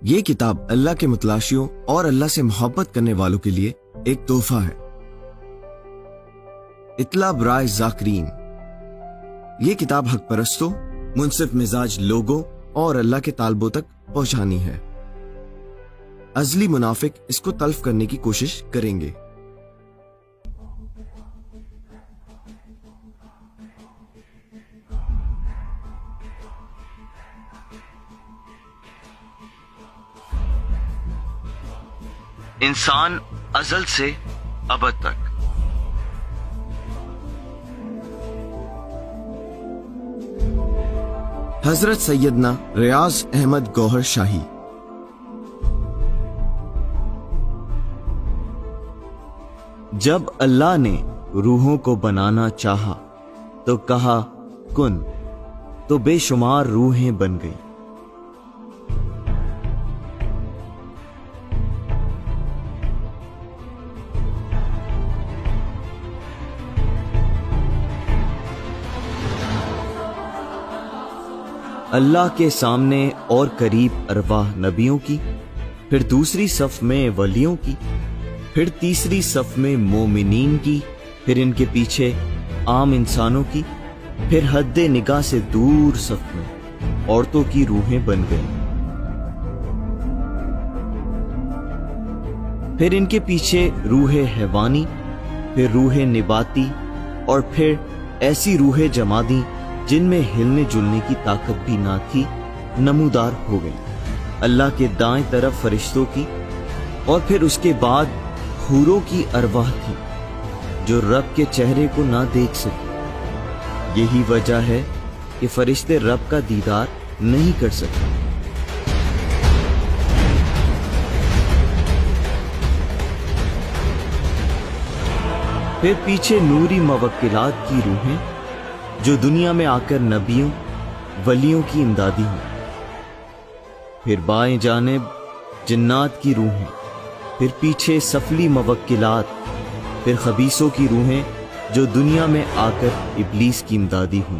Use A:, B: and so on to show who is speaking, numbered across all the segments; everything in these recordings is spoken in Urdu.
A: یہ کتاب اللہ کے متلاشیوں اور اللہ سے محبت کرنے والوں کے لیے ایک تحفہ ہے۔ اطلاع برائے ذاکرین، یہ کتاب حق پرستوں، منصف مزاج لوگوں اور اللہ کے طالبوں تک پہنچانی ہے۔ ازلی منافق اس کو تلف کرنے کی کوشش کریں گے۔ انسان ازل سے ابد تک۔ حضرت سیدنا ریاض احمد گوہر شاہی۔
B: جب اللہ نے روحوں کو بنانا چاہا تو کہا کن، تو بے شمار روحیں بن گئی۔ اللہ کے سامنے اور قریب ارواح نبیوں کی، پھر دوسری صف میں ولیوں کی، پھر تیسری صف میں مومنین کی، پھر ان کے پیچھے عام انسانوں کی، پھر حد نگاہ سے دور صف میں عورتوں کی روحیں بن گئیں، پھر ان کے پیچھے روح حیوانی، پھر روح نباتی، اور پھر ایسی روح جمادی جن میں ہلنے جلنے کی طاقت بھی نہ تھی نمودار ہو گئی۔ اللہ کے دائیں طرف فرشتوں کی، اور پھر اس کے بعد حوروں کی ارواح تھی جو رب کے چہرے کو نہ دیکھ سکی۔ یہی وجہ ہے کہ فرشتے رب کا دیدار نہیں کر سکتے۔ پھر پیچھے نوری موکلات کی روحیں جو دنیا میں آ کر نبیوں ولیوں کی امدادی ہوں، پھر بائیں جانب جنات کی روحیں، پھر پیچھے سفلی موکلات، پھر خبیثوں کی روحیں جو دنیا میں آ کر ابلیس کی امدادی ہوں۔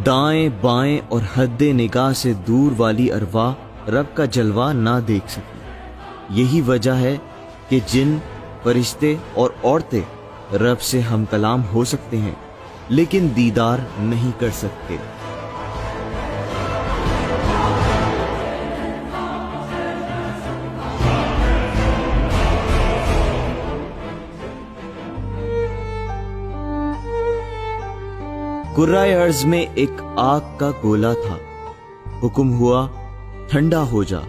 B: دائیں بائیں اور حد نگاہ سے دور والی ارواح رب کا جلوہ نہ دیکھ سکی۔ یہی وجہ ہے کہ جن، فرشتے اور عورتیں رب سے ہم کلام ہو سکتے ہیں لیکن دیدار نہیں کر سکتے۔ کرۂ ارض میں ایک آگ کا گولا تھا۔ حکم ہوا ٹھنڈا ہو جا،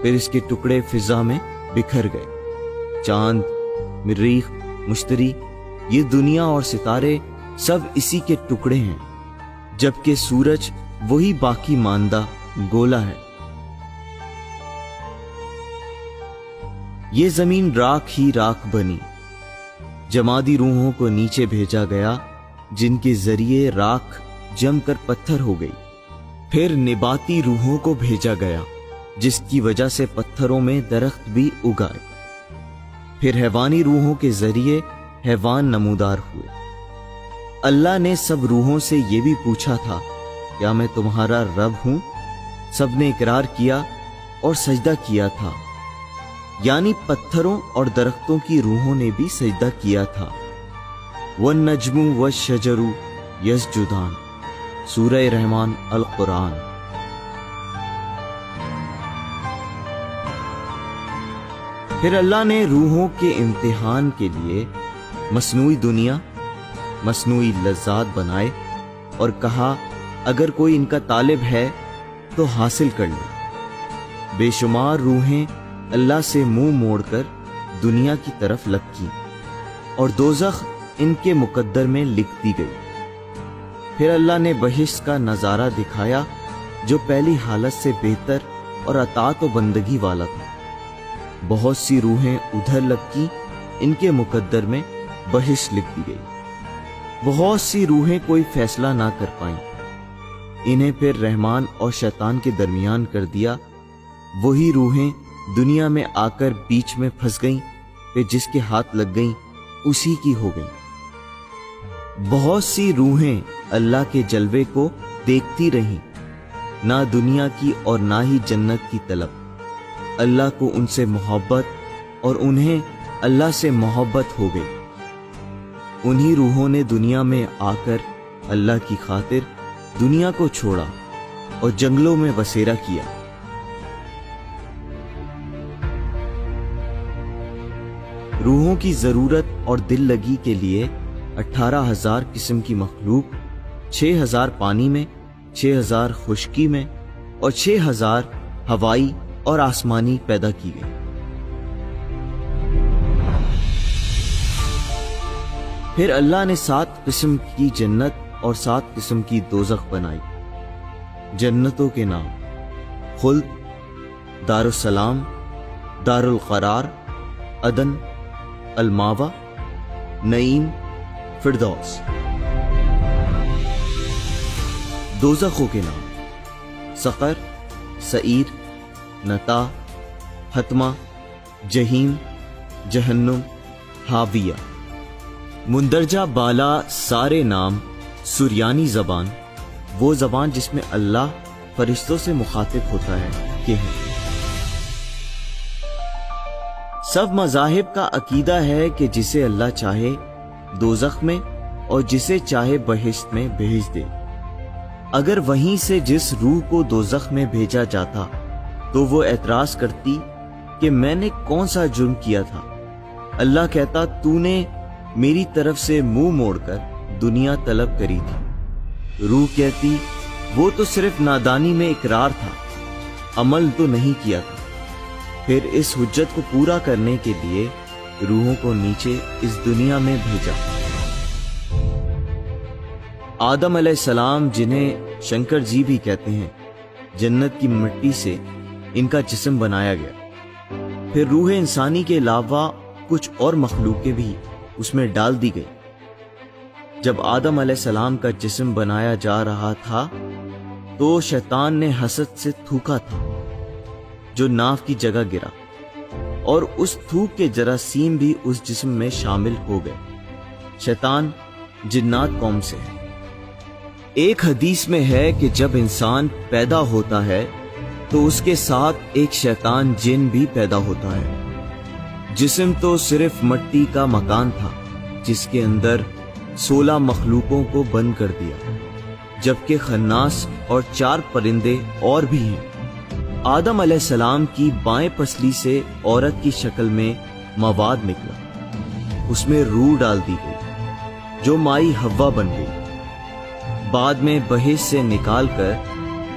B: پھر اس کے ٹکڑے فضا میں بکھر گئے۔ چاند، مریخ، مشتری، یہ دنیا اور ستارے سب اسی کے ٹکڑے ہیں، جبکہ سورج وہی باقی ماندہ گولا ہے۔ یہ زمین راکھ ہی راکھ بنی، جمادی روحوں کو نیچے بھیجا گیا جن کے ذریعے راکھ جم کر پتھر ہو گئی، پھر نباتی روحوں کو بھیجا گیا جس کی وجہ سے پتھروں میں درخت بھی اگائے، پھر حیوانی روحوں کے ذریعے حیوان نمودار ہوئے۔ اللہ نے سب روحوں سے یہ بھی پوچھا تھا، کیا میں تمہارا رب ہوں؟ سب نے اقرار کیا اور سجدہ کیا تھا، یعنی پتھروں اور درختوں کی روحوں نے بھی سجدہ کیا تھا۔ وَالنَّجْمُ وَالشَّجَرُ يَسْجُدَانِ، سورہ رحمان القرآن۔ پھر اللہ نے روحوں کے امتحان کے لیے مصنوعی دنیا، مصنوعی لذات بنائے اور کہا اگر کوئی ان کا طالب ہے تو حاصل کر لے۔ بے شمار روحیں اللہ سے منہ موڑ کر دنیا کی طرف لپکیں اور دوزخ ان کے مقدر میں لکھ دی گئی۔ پھر اللہ نے بہشت کا نظارہ دکھایا جو پہلی حالت سے بہتر اور اطاعت و بندگی والا تھا۔ بہت سی روحیں ادھر لپکیں، ان کے مقدر میں بہشت لکھ دی گئی۔ بہت سی روحیں کوئی فیصلہ نہ کر پائیں، انہیں پھر رحمان اور شیطان کے درمیان کر دیا۔ وہی روحیں دنیا میں آ کر بیچ میں پھنس گئیں، پھر جس کے ہاتھ لگ گئیں اسی کی ہو گئیں۔ بہت سی روحیں اللہ کے جلوے کو دیکھتی رہیں، نہ دنیا کی اور نہ ہی جنت کی طلب۔ اللہ کو ان سے محبت اور انہیں اللہ سے محبت ہو گئی۔ انہی روحوں نے دنیا میں آ کر اللہ کی خاطر دنیا کو چھوڑا اور جنگلوں میں بسیرا کیا۔ روحوں کی ضرورت اور دل لگی کے لیے 18,000 قسم کی مخلوق 6,000 پانی میں، 6,000 خشکی میں اور 6,000 ہوائی اور آسمانی پیدا کی گئی۔ پھر اللہ نے 7 قسم کی جنت اور 7 قسم کی دوزخ بنائی۔ جنتوں کے نام: خلد، دار السلام، دار القرار، عدن، الماوا، نعیم، فردوس۔ دوزخوں کے نام: سقر، سعیر، نتا، حتمہ، جہیم، جہنم، حاویہ۔ مندرجہ بالا سارے نام سریانی زبان، وہ زبان جس میں اللہ فرشتوں سے مخاطب ہوتا ہے، کہ ہیں۔ سب مذاہب کا عقیدہ ہے کہ جسے اللہ چاہے دوزخ میں اور جسے چاہے بہشت میں بھیج دے۔ اگر وہیں سے جس روح کو دوزخ میں بھیجا جاتا تو وہ اعتراض کرتی کہ میں نے کون سا جرم کیا تھا۔ اللہ کہتا تو نے میری طرف سے منہ موڑ کر دنیا طلب کری تھی۔ روح کہتی وہ تو صرف نادانی میں اقرار تھا، عمل تو نہیں کیا تھا۔ پھر اس حجت کو پورا کرنے کے لیے روحوں کو نیچے اس دنیا میں بھیجا۔ آدم علیہ السلام، جنہیں شنکر جی بھی کہتے ہیں، جنت کی مٹی سے ان کا جسم بنایا گیا۔ پھر روح انسانی کے علاوہ کچھ اور مخلوقیں بھی اس میں ڈال دی گئی۔ جب آدم علیہ السلام کا جسم بنایا جا رہا تھا تو شیطان نے حسد سے تھوکا تھا، جو ناف کی جگہ گرا، اور اس تھوک کے جراثیم بھی اس جسم میں شامل ہو گئے۔ شیطان جنات قوم سے ہے۔ ایک حدیث میں ہے کہ جب انسان پیدا ہوتا ہے تو اس کے ساتھ ایک شیطان جن بھی پیدا ہوتا ہے۔ جسم تو صرف مٹی کا مکان تھا جس کے اندر 16 مخلوقوں کو بند کر دیا، جبکہ خناس اور 4 پرندے اور بھی ہیں۔ آدم علیہ السلام کی بائیں پسلی سے عورت کی شکل میں مواد نکلا، اس میں روح ڈال دی گئی جو مائی حوا بن گئی۔ بعد میں بہشت سے نکال کر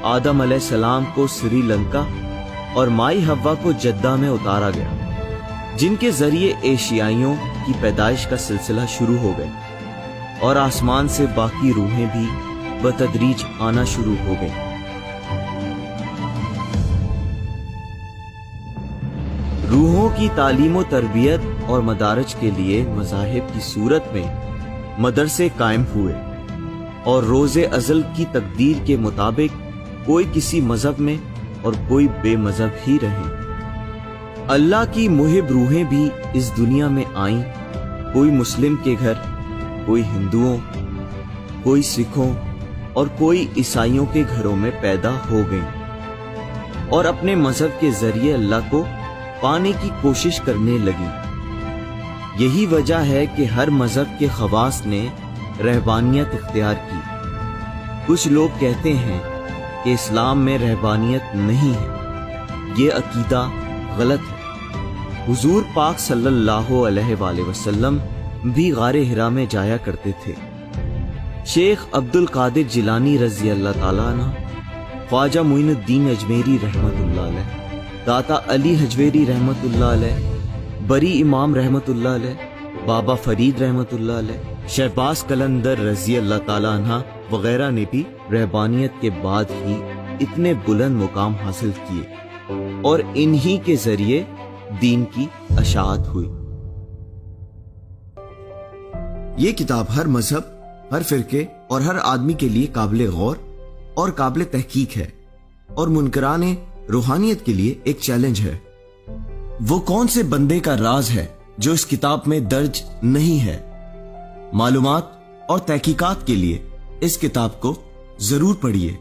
B: آدم علیہ السلام کو سری لنکا اور مائی حوا کو جدہ میں اتارا گیا، جن کے ذریعے ایشیائیوں کی پیدائش کا سلسلہ شروع ہو گیا، اور آسمان سے باقی روحیں بھی بتدریج آنا شروع ہو گئیں۔ روحوں کی تعلیم و تربیت اور مدارج کے لیے مذاہب کی صورت میں مدرسے قائم ہوئے، اور روز ازل کی تقدیر کے مطابق کوئی کسی مذہب میں اور کوئی بے مذہب ہی رہے۔ اللہ کی محب روحیں بھی اس دنیا میں آئیں، کوئی مسلم کے گھر، کوئی ہندوؤں، کوئی سکھوں اور کوئی عیسائیوں کے گھروں میں پیدا ہو گئیں، اور اپنے مذہب کے ذریعے اللہ کو پانے کی کوشش کرنے لگیں۔ یہی وجہ ہے کہ ہر مذہب کے خواص نے رہبانیت اختیار کی۔ کچھ لوگ کہتے ہیں کہ اسلام میں رہبانیت نہیں ہے، یہ عقیدہ غلط ہے۔ حضور پاک صلی اللہ علیہ وآلہ وسلم بھی غار حرا میں جایا کرتے تھے۔ شیخ عبد القادر جیلانی رضی اللہ تعالیٰ عنہ، خواجہ معین الدین اجمیری رحمت اللہ علیہ، داتا علی حجویری رحمت اللہ علیہ، بری امام رحمت اللہ علیہ، بابا فرید رحمت اللہ علیہ، شہباز قلندر رضی اللہ تعالیٰ عنہ وغیرہ نے بھی رہبانیت کے بعد ہی اتنے بلند مقام حاصل کیے، اور انہی کے ذریعے دین کی اشاعت ہوئی۔
A: یہ کتاب ہر مذہب، ہر فرقے اور ہر آدمی کے لیے قابل غور اور قابل تحقیق ہے، اور منکران روحانیت کے لیے ایک چیلنج ہے۔ وہ کون سے بندے کا راز ہے جو اس کتاب میں درج نہیں ہے؟ معلومات اور تحقیقات کے لیے اس کتاب کو ضرور پڑھیے۔